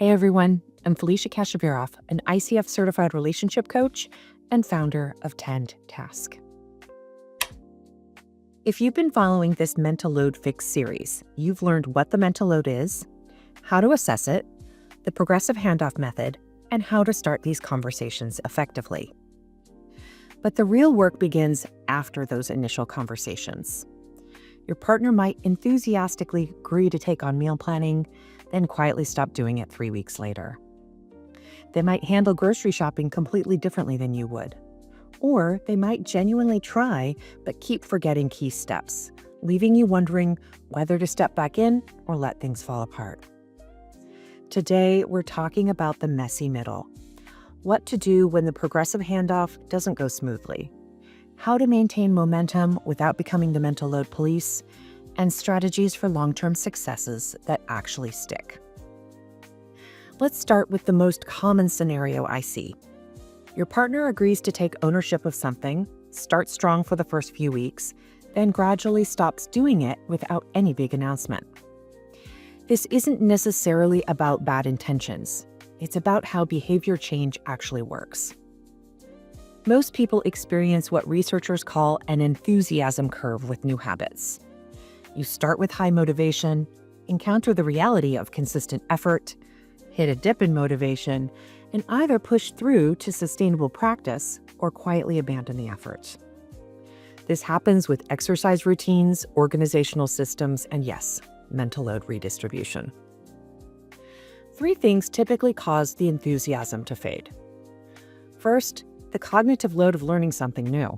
Hey everyone, I'm Felicia Kashevaroff, an ICF-certified relationship coach and founder of Tend Task. If you've been following this mental load fix series, you've learned what the mental load is, how to assess it, the progressive handoff method, and how to start these conversations effectively. But the real work begins after those initial conversations. Your partner might enthusiastically agree to take on meal planning, then quietly stop doing it 3 weeks later. They might handle grocery shopping completely differently than you would. Or they might genuinely try, but keep forgetting key steps, leaving you wondering whether to step back in or let things fall apart. Today, we're talking about the messy middle. What to do when the progressive handoff doesn't go smoothly. How to maintain momentum without becoming the mental load police, and strategies for long-term successes that actually stick. Let's start with the most common scenario I see. Your partner agrees to take ownership of something, starts strong for the first few weeks, then gradually stops doing it without any big announcement. This isn't necessarily about bad intentions. It's about how behavior change actually works. Most people experience what researchers call an enthusiasm curve with new habits. You start with high motivation, encounter the reality of consistent effort, hit a dip in motivation, and either push through to sustainable practice or quietly abandon the effort. This happens with exercise routines, organizational systems, and yes, mental load redistribution. 3 things typically cause the enthusiasm to fade. First, the cognitive load of learning something new.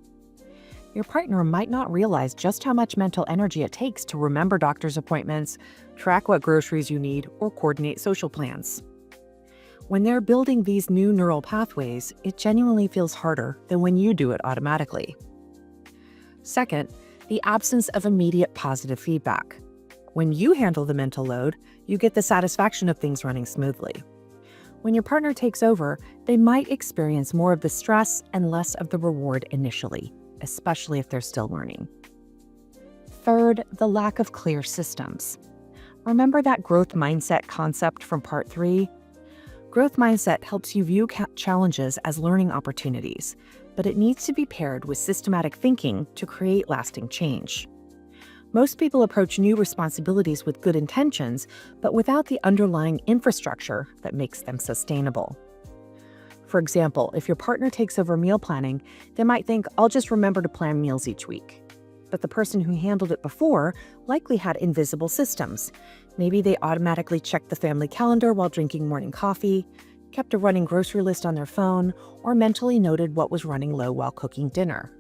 Your partner might not realize just how much mental energy it takes to remember doctor's appointments, track what groceries you need, or coordinate social plans. When they're building these new neural pathways, it genuinely feels harder than when you do it automatically. Second, the absence of immediate positive feedback. When you handle the mental load, you get the satisfaction of things running smoothly. When your partner takes over, they might experience more of the stress and less of the reward initially, especially if they're still learning. Third, the lack of clear systems. Remember that growth mindset concept from part 3? Growth mindset helps you view challenges as learning opportunities, but it needs to be paired with systematic thinking to create lasting change. Most people approach new responsibilities with good intentions, but without the underlying infrastructure that makes them sustainable. For example, if your partner takes over meal planning, they might think, I'll just remember to plan meals each week. But the person who handled it before likely had invisible systems. Maybe they automatically checked the family calendar while drinking morning coffee, kept a running grocery list on their phone, or mentally noted what was running low while cooking dinner.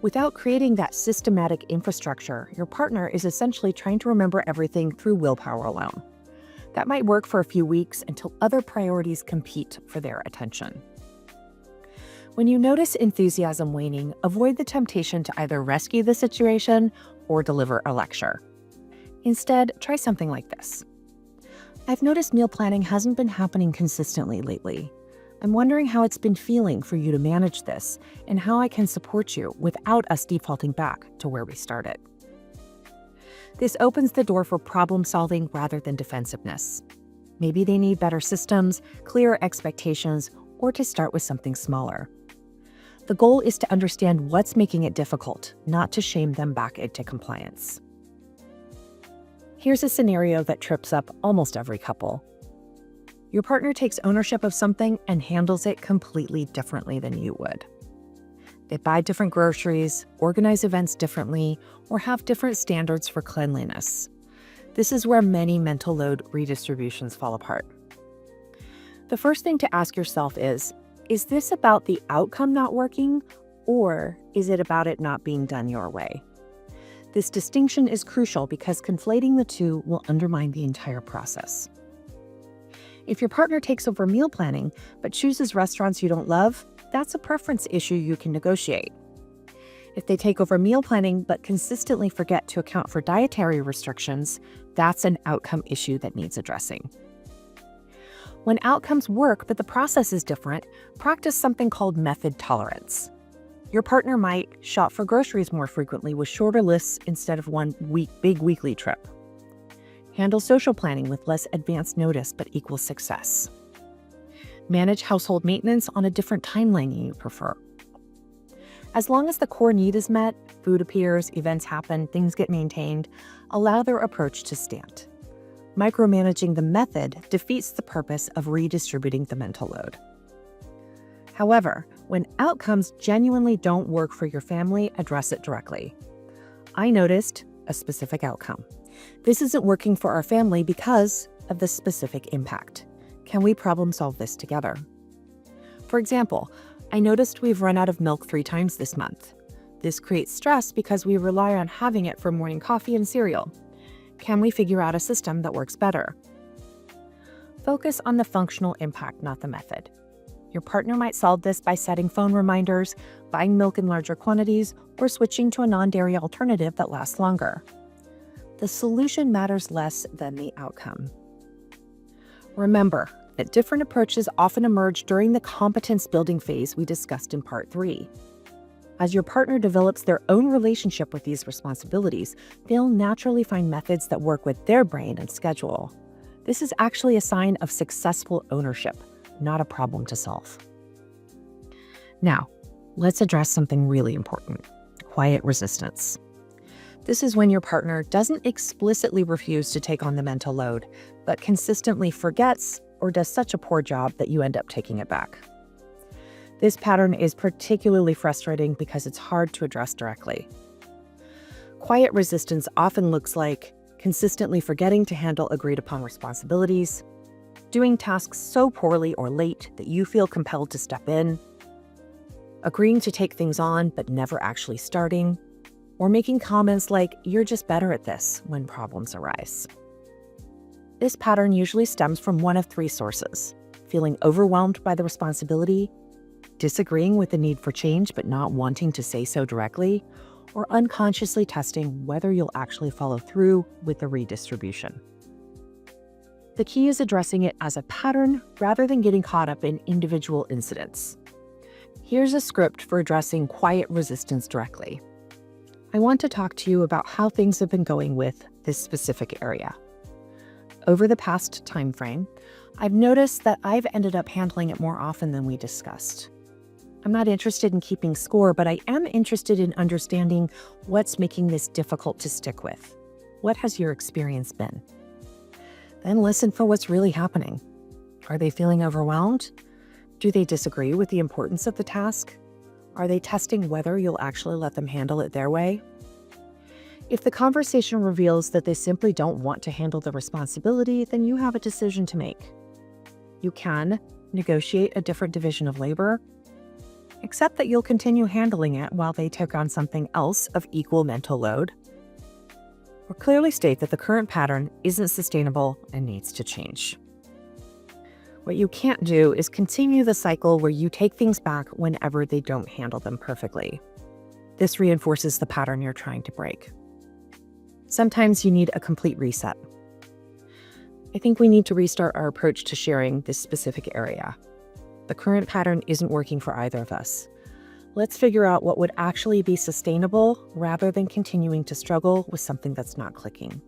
Without creating that systematic infrastructure, your partner is essentially trying to remember everything through willpower alone. That might work for a few weeks until other priorities compete for their attention. When you notice enthusiasm waning, avoid the temptation to either rescue the situation or deliver a lecture. Instead, try something like this. I've noticed meal planning hasn't been happening consistently lately. I'm wondering how it's been feeling for you to manage this and how I can support you without us defaulting back to where we started. This opens the door for problem solving rather than defensiveness. Maybe they need better systems, clearer expectations, or to start with something smaller. The goal is to understand what's making it difficult, not to shame them back into compliance. Here's a scenario that trips up almost every couple. Your partner takes ownership of something and handles it completely differently than you would. They buy different groceries, organize events differently, or have different standards for cleanliness. This is where many mental load redistributions fall apart. The first thing to ask yourself is this about the outcome not working, or is it about it not being done your way? This distinction is crucial because conflating the two will undermine the entire process. If your partner takes over meal planning but chooses restaurants you don't love, that's a preference issue you can negotiate. If they take over meal planning but consistently forget to account for dietary restrictions, that's an outcome issue that needs addressing. When outcomes work but the process is different, practice something called method tolerance. Your partner might shop for groceries more frequently with shorter lists instead of one big weekly trip. Handle social planning with less advance notice but equal success. Manage household maintenance on a different timeline you prefer. As long as the core need is met, food appears, events happen, things get maintained, allow their approach to stand. Micromanaging the method defeats the purpose of redistributing the mental load. However, when outcomes genuinely don't work for your family, address it directly. I noticed a specific outcome. This isn't working for our family because of the specific impact. Can we problem solve this together? For example, I noticed we've run out of milk 3 times this month. This creates stress because we rely on having it for morning coffee and cereal. Can we figure out a system that works better? Focus on the functional impact, not the method. Your partner might solve this by setting phone reminders, buying milk in larger quantities, or switching to a non-dairy alternative that lasts longer. The solution matters less than the outcome. Remember that different approaches often emerge during the competence building phase we discussed in Part 3. As your partner develops their own relationship with these responsibilities, they'll naturally find methods that work with their brain and schedule. This is actually a sign of successful ownership, not a problem to solve. Now, let's address something really important: quiet resistance. This is when your partner doesn't explicitly refuse to take on the mental load, but consistently forgets or does such a poor job that you end up taking it back. This pattern is particularly frustrating because it's hard to address directly. Quiet resistance often looks like consistently forgetting to handle agreed-upon responsibilities, doing tasks so poorly or late that you feel compelled to step in, agreeing to take things on but never actually starting, or making comments like, "You're just better at this," when problems arise. This pattern usually stems from one of 3 sources: feeling overwhelmed by the responsibility, disagreeing with the need for change but not wanting to say so directly, or unconsciously testing whether you'll actually follow through with the redistribution. The key is addressing it as a pattern rather than getting caught up in individual incidents. Here's a script for addressing quiet resistance directly. I want to talk to you about how things have been going with this specific area. Over the past time frame, I've noticed that I've ended up handling it more often than we discussed. I'm not interested in keeping score, but I am interested in understanding what's making this difficult to stick with. What has your experience been? Then listen for what's really happening. Are they feeling overwhelmed? Do they disagree with the importance of the task? Are they testing whether you'll actually let them handle it their way? If the conversation reveals that they simply don't want to handle the responsibility, then you have a decision to make. You can negotiate a different division of labor, accept that you'll continue handling it while they take on something else of equal mental load, or clearly state that the current pattern isn't sustainable and needs to change. What you can't do is continue the cycle where you take things back whenever they don't handle them perfectly. This reinforces the pattern you're trying to break. Sometimes you need a complete reset. I think we need to restart our approach to sharing this specific area. The current pattern isn't working for either of us. Let's figure out what would actually be sustainable rather than continuing to struggle with something that's not clicking.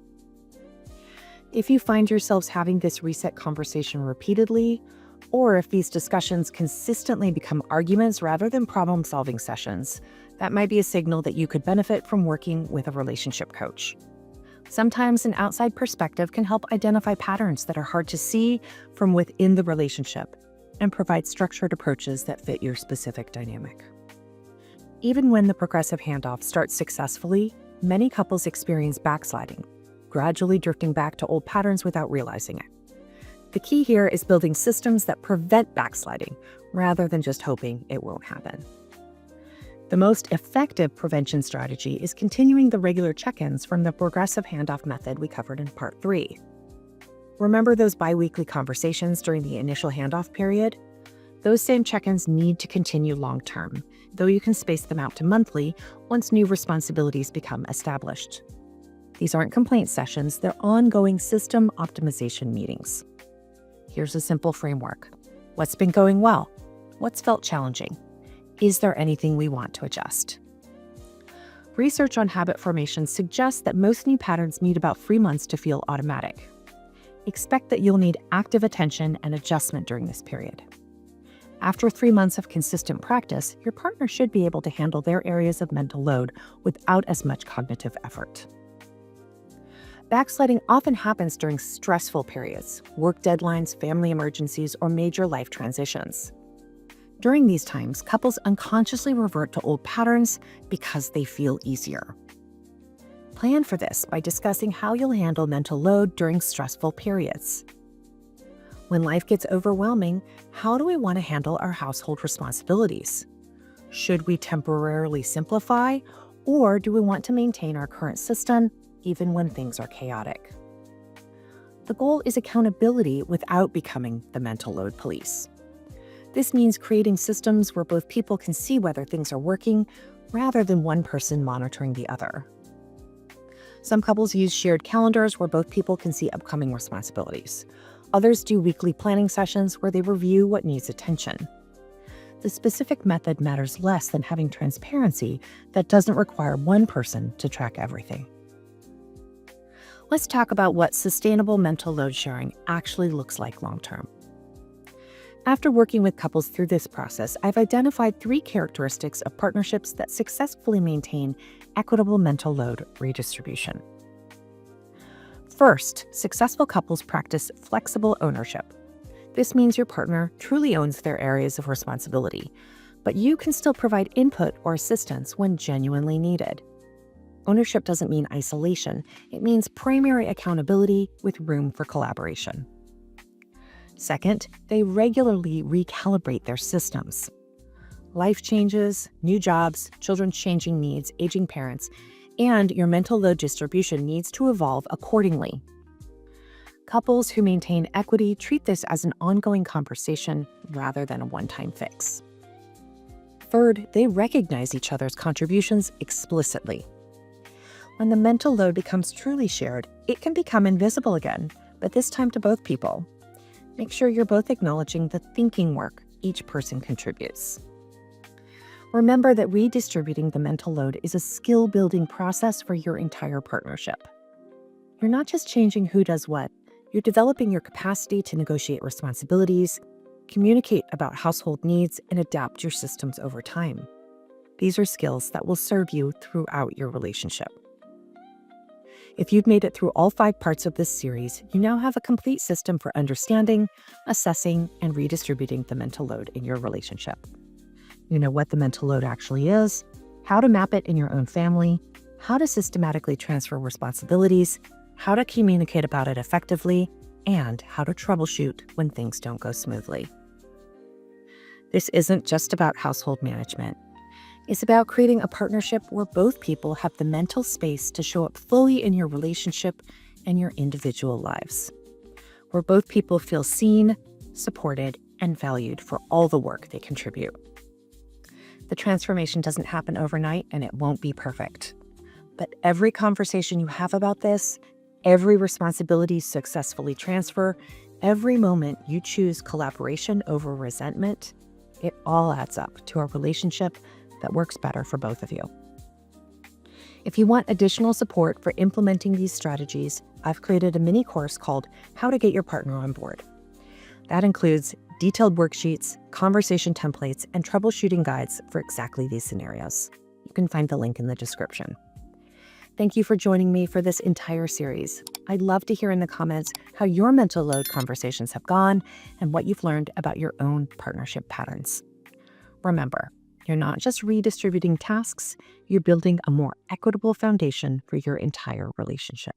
If you find yourselves having this reset conversation repeatedly, or if these discussions consistently become arguments rather than problem-solving sessions, that might be a signal that you could benefit from working with a relationship coach. Sometimes an outside perspective can help identify patterns that are hard to see from within the relationship and provide structured approaches that fit your specific dynamic. Even when the progressive handoff starts successfully, many couples experience backsliding, gradually drifting back to old patterns without realizing it. The key here is building systems that prevent backsliding rather than just hoping it won't happen. The most effective prevention strategy is continuing the regular check-ins from the progressive handoff method we covered in Part 3. Remember those bi-weekly conversations during the initial handoff period? Those same check-ins need to continue long-term, though you can space them out to monthly once new responsibilities become established. These aren't complaint sessions, they're ongoing system optimization meetings. Here's a simple framework. What's been going well? What's felt challenging? Is there anything we want to adjust? Research on habit formation suggests that most new patterns need about 3 months to feel automatic. Expect that you'll need active attention and adjustment during this period. After 3 months of consistent practice, your partner should be able to handle their areas of mental load without as much cognitive effort. Backsliding often happens during stressful periods, work deadlines, family emergencies, or major life transitions. During these times, couples unconsciously revert to old patterns because they feel easier. Plan for this by discussing how you'll handle mental load during stressful periods. When life gets overwhelming, how do we want to handle our household responsibilities? Should we temporarily simplify, or do we want to maintain our current system even when things are chaotic? The goal is accountability without becoming the mental load police. This means creating systems where both people can see whether things are working rather than one person monitoring the other. Some couples use shared calendars where both people can see upcoming responsibilities. Others do weekly planning sessions where they review what needs attention. The specific method matters less than having transparency that doesn't require one person to track everything. Let's talk about what sustainable mental load sharing actually looks like long-term. After working with couples through this process, I've identified 3 characteristics of partnerships that successfully maintain equitable mental load redistribution. First, successful couples practice flexible ownership. This means your partner truly owns their areas of responsibility, but you can still provide input or assistance when genuinely needed. Ownership doesn't mean isolation. It means primary accountability with room for collaboration. Second, they regularly recalibrate their systems. Life changes, new jobs, children's changing needs, aging parents, and your mental load distribution needs to evolve accordingly. Couples who maintain equity treat this as an ongoing conversation rather than a one-time fix. Third, they recognize each other's contributions explicitly. When the mental load becomes truly shared, it can become invisible again, but this time to both people. Make sure you're both acknowledging the thinking work each person contributes. Remember that redistributing the mental load is a skill-building process for your entire partnership. You're not just changing who does what, you're developing your capacity to negotiate responsibilities, communicate about household needs, and adapt your systems over time. These are skills that will serve you throughout your relationship. If you've made it through all 5 parts of this series, you now have a complete system for understanding, assessing, and redistributing the mental load in your relationship. You know what the mental load actually is, how to map it in your own family, how to systematically transfer responsibilities, how to communicate about it effectively, and how to troubleshoot when things don't go smoothly. This isn't just about household management. It's about creating a partnership where both people have the mental space to show up fully in your relationship and your individual lives, where both people feel seen, supported, and valued for all the work they contribute. The transformation doesn't happen overnight, and it won't be perfect. But every conversation you have about this, every responsibility successfully transfer, every moment you choose collaboration over resentment, it all adds up to a relationship that works better for both of you. If you want additional support for implementing these strategies, I've created a mini course called How to Get Your Partner on Board. That includes detailed worksheets, conversation templates, and troubleshooting guides for exactly these scenarios. You can find the link in the description. Thank you for joining me for this entire series. I'd love to hear in the comments how your mental load conversations have gone and what you've learned about your own partnership patterns. Remember, you're not just redistributing tasks, you're building a more equitable foundation for your entire relationship.